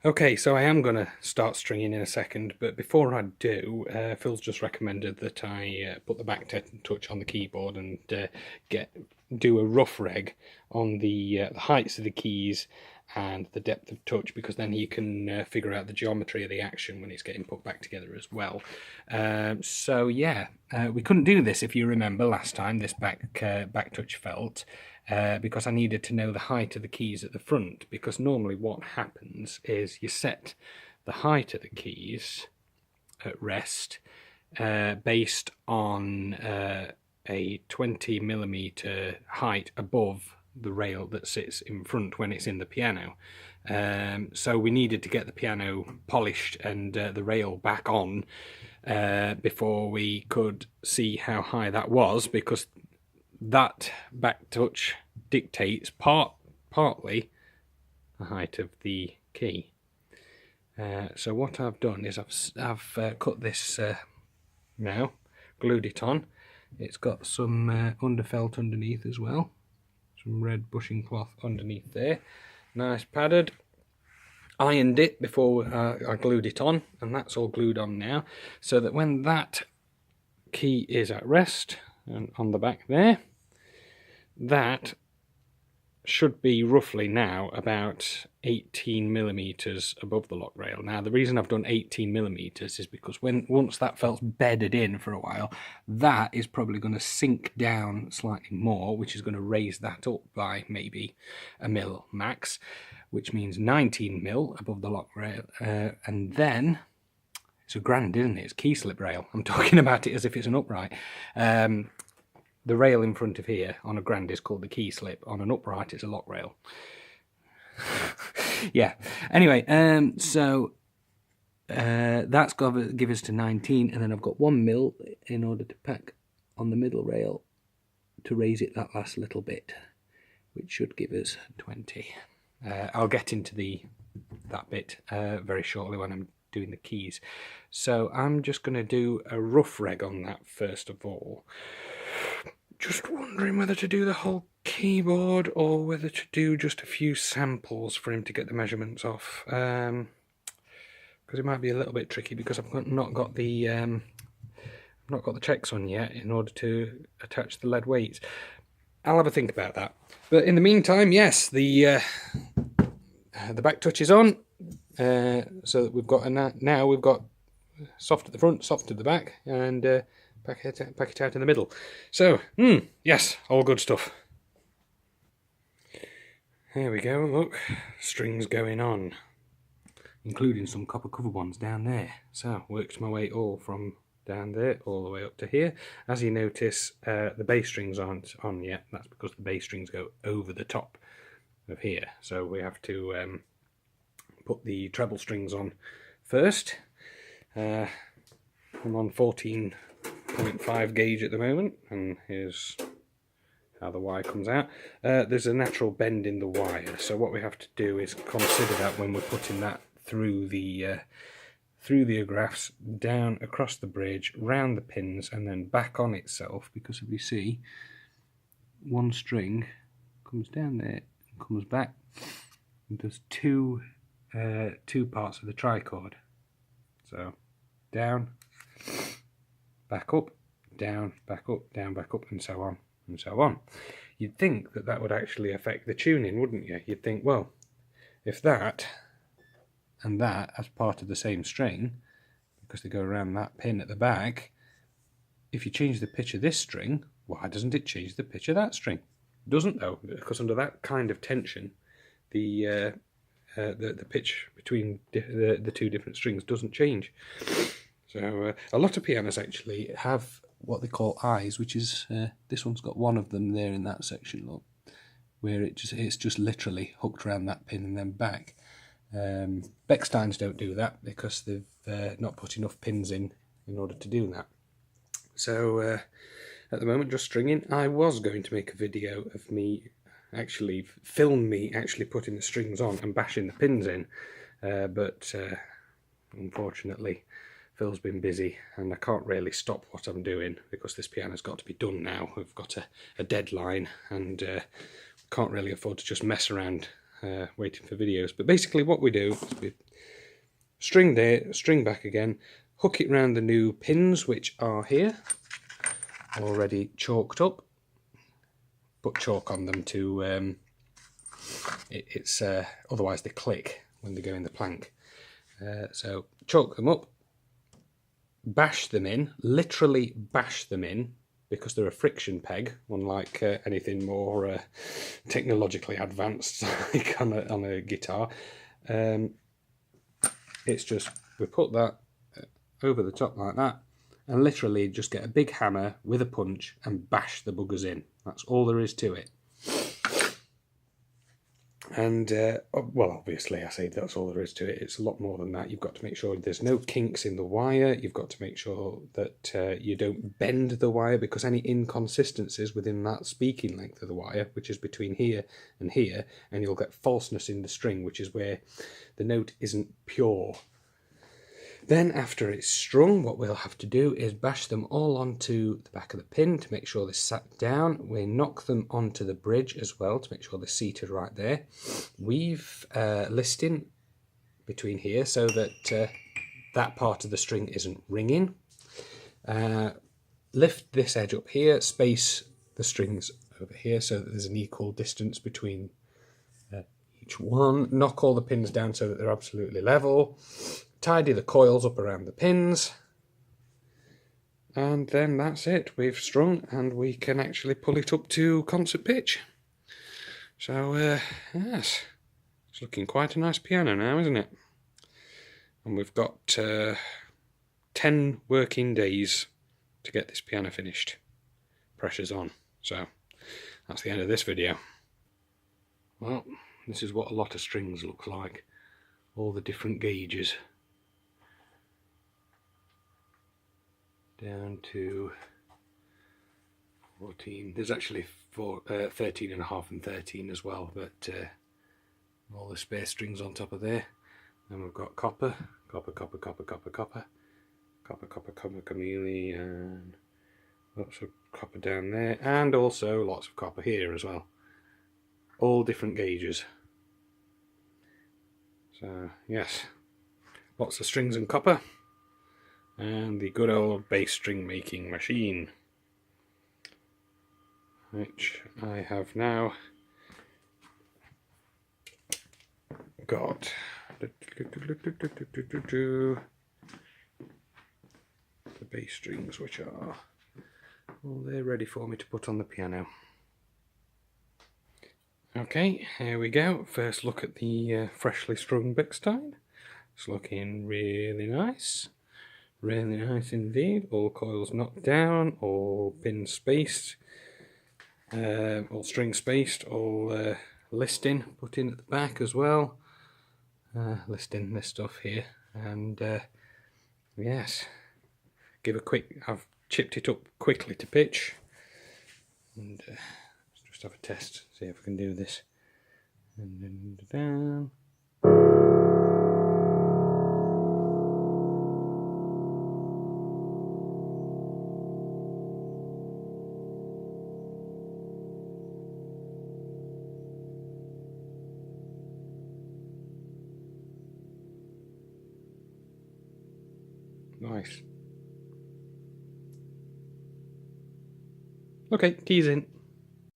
Okay, so I am going to start stringing in a second, but before I do, Phil's just recommended that I put the back touch on the keyboard and do a rough reg on the heights of the keys and the depth of touch, because then he can figure out the geometry of the action when it's getting put back together as well. So yeah, we couldn't do this, if you remember last time, this back touch felt. Because I needed to know the height of the keys at the front, because normally what happens is you set the height of the keys at rest based on a 20mm height above the rail that sits in front when it's in the piano. So we needed to get the piano polished and the rail back on before we could see how high that was, because that back touch dictates partly the height of the key. So what I've done is I've cut this now, glued it on. It's got some underfelt underneath as well, some red bushing cloth underneath there, nice padded. Ironed it before I glued it on, and that's all glued on now, so that when that key is at rest and on the back there, that should be roughly now about 18mm above the lock rail. Now the reason I've done 18mm is because once that felt's bedded in for a while, that is probably going to sink down slightly more, which is going to raise that up by maybe a mil max, which means 19mm above the lock rail, and then it's a grand, isn't it? It's key slip rail. I'm talking about it as if it's an upright. The rail in front of here on a grand is called the key slip. On an upright, it's a lock rail. Yeah. Anyway, so that's got to give us to 19, and then I've got 1mm in order to pack on the middle rail to raise it that last little bit, which should give us 20. I'll get into that bit very shortly when I'm doing the keys. So I'm just going to do a rough reg on that first of all. Just wondering whether to do the whole keyboard or whether to do just a few samples for him to get the measurements off. Because it might be a little bit tricky, because I've not got the checks on yet in order to attach the lead weights. I'll have a think about that. But in the meantime, yes, the back touch is on. So that we've got now we've got soft at the front, soft at the back, and pack it out in the middle. So, yes, all good stuff. There we go, look, strings going on, including some copper cover ones down there. So, worked my way all from down there all the way up to here. As you notice, the bass strings aren't on yet. That's because the bass strings go over the top of here. So we have to put the treble strings on first. I'm on 14.5 gauge at the moment, and here's how the wire comes out. There's a natural bend in the wire, so what we have to do is consider that when we're putting that through the agraffs, down across the bridge, round the pins, and then back on itself, because if you see, one string comes down there and comes back, and there's two parts of the trichord. So down, back up, down, back up, down, back up, and so on, and so on. You'd think that that would actually affect the tuning, wouldn't you? You'd think, well, if that and that as part of the same string, because they go around that pin at the back, if you change the pitch of this string, why doesn't it change the pitch of that string? It doesn't, though, because under that kind of tension, the pitch between the two different strings doesn't change. So a lot of pianos actually have what they call eyes, which is this one's got one of them there in that section, look, where it's just literally hooked around that pin and then back. Bechsteins don't do that because they've not put enough pins in order to do that. So at the moment, just stringing. I was going to make a video of me actually putting the strings on and bashing the pins in, but unfortunately Phil's been busy and I can't really stop what I'm doing because this piano's got to be done now. We've got a deadline and can't really afford to just mess around waiting for videos. But basically what we do is we string there, string back again, hook it round the new pins, which are here, already chalked up. Put chalk on them to, otherwise they click when they go in the plank. So chalk them up, bash them in, literally bash them in, because they're a friction peg, unlike anything more technologically advanced like on a guitar. It's just, we put that over the top like that, and literally just get a big hammer with a punch and bash the buggers in. That's all there is to it. And, well, obviously I say that's all there is to it. It's a lot more than that. You've got to make sure there's no kinks in the wire. You've got to make sure that you don't bend the wire, because any inconsistencies within that speaking length of the wire, which is between here, and you'll get falseness in the string, which is where the note isn't pure. Then after it's strung, what we'll have to do is bash them all onto the back of the pin to make sure they're sat down. We knock them onto the bridge as well to make sure they're seated right there. Weave listing between here so that that part of the string isn't ringing. Lift this edge up here, space the strings over here so that there's an equal distance between each one. Knock all the pins down so that they're absolutely level. Tidy the coils up around the pins, and then that's it. We've strung and we can actually pull it up to concert pitch. So yes, it's looking quite a nice piano now, isn't it? And we've got 10 working days to get this piano finished. Pressure's on. So that's the end of this video. Well, this is what a lot of strings look like. All the different gauges. Down to 14. There's actually 13 and a half and 13 as well, but all the spare strings on top of there. Then we've got copper, chameleon, lots of copper down there, and also lots of copper here as well. All different gauges. So yes, lots of strings and copper. And the good old bass string making machine, which I have now got the bass strings, which are all there ready for me to put on the piano. Okay, here we go. First look at the freshly strung Bechstein. It's looking really nice. Really nice indeed. All coils knocked down, all pins spaced, all strings spaced, all listing put in at the back as well. Listing this stuff here, and yes, give a quick. I've chipped it up quickly to pitch, and let's just have a test, see if I can do this. And then down. Nice. Okay, keys in.